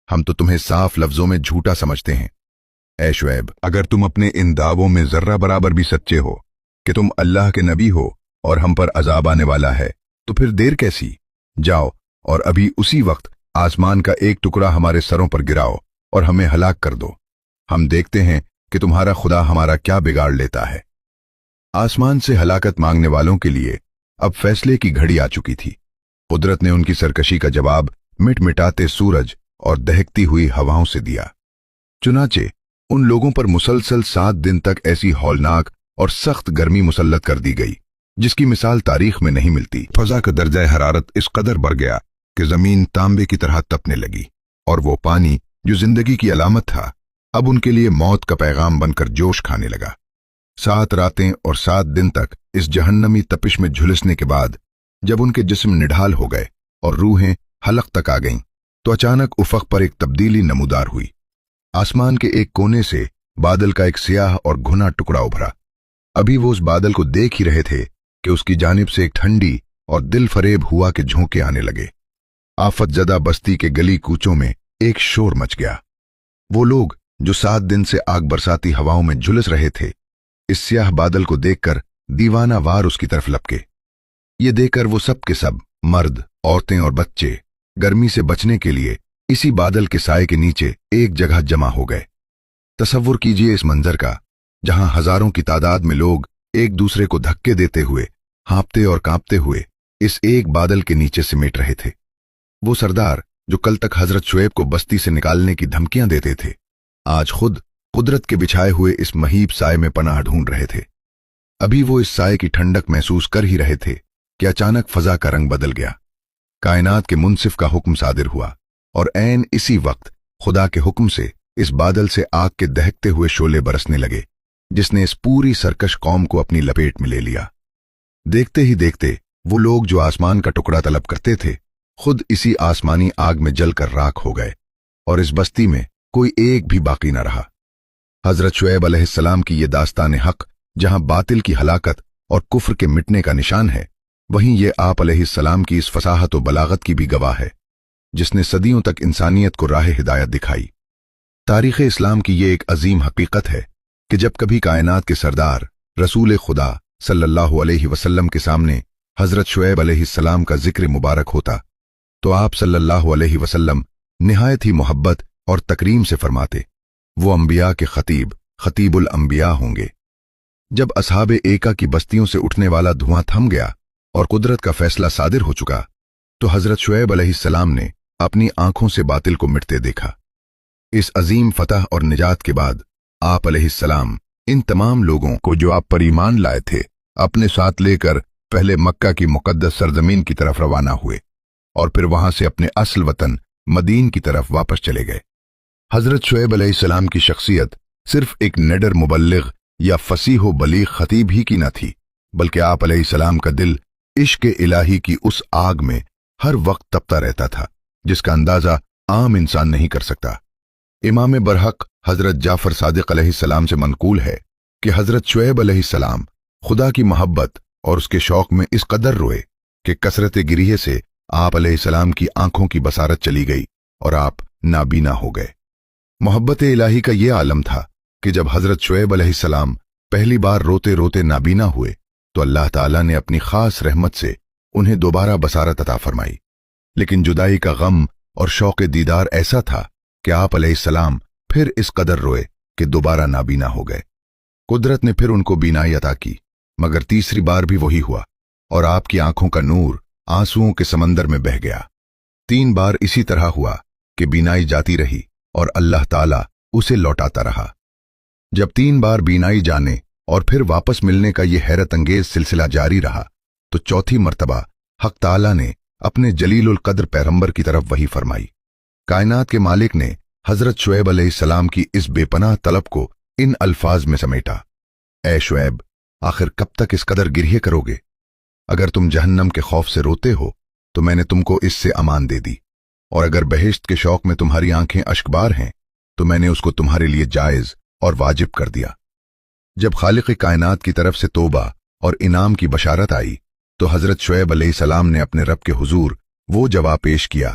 ہم تو تمہیں صاف لفظوں میں جھوٹا سمجھتے ہیں۔ اے شعیب، اگر تم اپنے ان دعووں میں ذرہ برابر بھی سچے ہو کہ تم اللہ کے نبی ہو اور ہم پر عذاب آنے والا ہے، تو پھر دیر کیسی؟ جاؤ اور ابھی اسی وقت آسمان کا ایک ٹکڑا ہمارے سروں پر گراؤ اور ہمیں ہلاک کر دو، ہم دیکھتے ہیں کہ تمہارا خدا ہمارا کیا بگاڑ لیتا ہے۔ آسمان سے ہلاکت مانگنے والوں کے لیے اب فیصلے کی گھڑی آ چکی تھی۔ قدرت نے ان کی سرکشی کا جواب مٹ مٹاتے سورج اور دہکتی ہوئی ہواؤں سے دیا۔ چنانچہ ان لوگوں پر مسلسل 7 دن تک ایسی ہولناک اور سخت گرمی مسلط کر دی گئی جس کی مثال تاریخ میں نہیں ملتی۔ فضا کا درجہ حرارت اس قدر بڑھ گیا کہ زمین تانبے کی طرح تپنے لگی، اور وہ پانی جو زندگی کی علامت تھا اب ان کے لیے موت کا پیغام بن کر جوش کھانے لگا۔ 7 راتیں اور 7 دن تک اس جہنمی تپش میں جھلسنے کے بعد جب ان کے جسم نڈھال ہو گئے اور روحیں حلق تک آ گئیں تو اچانک افق پر ایک تبدیلی نمودار ہوئی۔ آسمان کے ایک کونے سے بادل کا ایک سیاہ اور گھنا ٹکڑا ابھرا۔ ابھی وہ اس بادل کو دیکھ ہی رہے تھے کہ اس کی جانب سے ایک ٹھنڈی اور دل فریب ہوا کے جھونکے آنے لگے۔ آفت زدہ بستی کے گلی کوچوں میں ایک شور مچ گیا۔ وہ لوگ جو 7 دن سے آگ برساتی ہواؤں میں جھلس رہے تھے اس سیاہ بادل کو دیکھ کر دیوانہ وار اس کی طرف لپکے۔ یہ دیکھ کر وہ سب کے سب مرد، عورتیں اور بچے گرمی سے بچنے کے لیے اسی بادل کے سائے کے نیچے ایک جگہ جمع ہو گئے۔ تصور کیجئے اس منظر کا، جہاں ہزاروں کی تعداد میں لوگ ایک دوسرے کو دھکے دیتے ہوئے، ہانپتے اور کانپتے ہوئے اس ایک بادل کے نیچے سمیٹ رہے تھے۔ وہ سردار جو کل تک حضرت شعیب کو بستی سے نکالنے کی دھمکیاں دیتے تھے آج خود قدرت کے بچھائے ہوئے اس مہیب سائے میں پناہ ڈھونڈ رہے تھے۔ ابھی وہ اس سائے کی ٹھنڈک محسوس کر ہی رہے تھے کہ اچانک فضا کا رنگ بدل گیا۔ کائنات کے منصف کا حکم صادر ہوا اور عین اسی وقت خدا کے حکم سے اس بادل سے آگ کے دہکتے ہوئے شعلے برسنے لگے جس نے اس پوری سرکش قوم کو اپنی لپیٹ میں لے لیا۔ دیکھتے ہی دیکھتے وہ لوگ جو آسمان کا ٹکڑا طلب کرتے تھے خود اسی آسمانی آگ میں جل کر راکھ ہو گئے، اور اس بستی میں کوئی ایک بھی باقی نہ رہا۔ حضرت شعیب علیہ السلام کی یہ داستان حق جہاں باطل کی ہلاکت اور کفر کے مٹنے کا نشان ہے، وہیں یہ آپ علیہ السلام کی اس فصاحت و بلاغت کی بھی گواہ ہے جس نے صدیوں تک انسانیت کو راہ ہدایت دکھائی۔ تاریخ اسلام کی یہ ایک عظیم حقیقت ہے کہ جب کبھی کائنات کے سردار رسول خدا صلی اللہ علیہ وسلم کے سامنے حضرت شعیب علیہ السلام کا ذکر مبارک ہوتا تو آپ صلی اللہ علیہ وسلم نہایت ہی محبت اور تکریم سے فرماتے، وہ انبیاء کے خطیب الانبیاء ہوں گے۔ جب اصحاب ایکا کی بستیوں سے اٹھنے والا دھواں تھم گیا اور قدرت کا فیصلہ صادر ہو چکا تو حضرت شعیب علیہ السلام نے اپنی آنکھوں سے باطل کو مٹتے دیکھا۔ اس عظیم فتح اور نجات کے بعد آپ علیہ السلام ان تمام لوگوں کو جو آپ پر ایمان لائے تھے اپنے ساتھ لے کر پہلے مکہ کی مقدس سرزمین کی طرف روانہ ہوئے اور پھر وہاں سے اپنے اصل وطن مدین کی طرف واپس چلے گئے۔ حضرت شعیب علیہ السلام کی شخصیت صرف ایک نڈر مبلغ یا فصیح و بلیغ خطیب ہی کی نہ تھی، بلکہ آپ علیہ السلام کا دل عشق الہی کی اس آگ میں ہر وقت تپتا رہتا تھا جس کا اندازہ عام انسان نہیں کر سکتا۔ امام برحق حضرت جعفر صادق علیہ السلام سے منقول ہے کہ حضرت شعیب علیہ السلام خدا کی محبت اور اس کے شوق میں اس قدر روئے کہ کثرت گریہ سے آپ علیہ السلام کی آنکھوں کی بصارت چلی گئی اور آپ نابینا ہو گئے۔ محبت الہی کا یہ عالم تھا کہ جب حضرت شعیب علیہ السلام پہلی بار روتے روتے نابینا ہوئے تو اللہ تعالیٰ نے اپنی خاص رحمت سے انہیں دوبارہ بصارت عطا فرمائی، لیکن جدائی کا غم اور شوق دیدار ایسا تھا کہ آپ علیہ السلام پھر اس قدر روئے کہ دوبارہ نابینا ہو گئے۔ قدرت نے پھر ان کو بینائی عطا کی، مگر تیسری بار بھی وہی ہوا اور آپ کی آنکھوں کا نور آنسوؤں کے سمندر میں بہہ گیا۔ 3 بار اسی طرح ہوا کہ بینائی جاتی رہی اور اللہ تعالیٰ اسے لوٹاتا رہا۔ جب 3 بار بینائی جانے اور پھر واپس ملنے کا یہ حیرت انگیز سلسلہ جاری رہا تو چوتھی مرتبہ حق تعالیٰ نے اپنے جلیل القدر پیغمبر کی طرف وحی فرمائی۔ کائنات کے مالک نے حضرت شعیب علیہ السلام کی اس بے پناہ طلب کو ان الفاظ میں سمیٹا، اے شعیب، آخر کب تک اس قدر گریہ کرو گے؟ اگر تم جہنم کے خوف سے روتے ہو تو میں نے تم کو اس سے امان دے دی، اور اگر بہشت کے شوق میں تمہاری آنکھیں اشکبار ہیں تو میں نے اس کو تمہارے لیے جائز اور واجب کر دیا۔ جب خالق کائنات کی طرف سے توبہ اور انعام کی بشارت آئی تو حضرت شعیب علیہ السلام نے اپنے رب کے حضور وہ جواب پیش کیا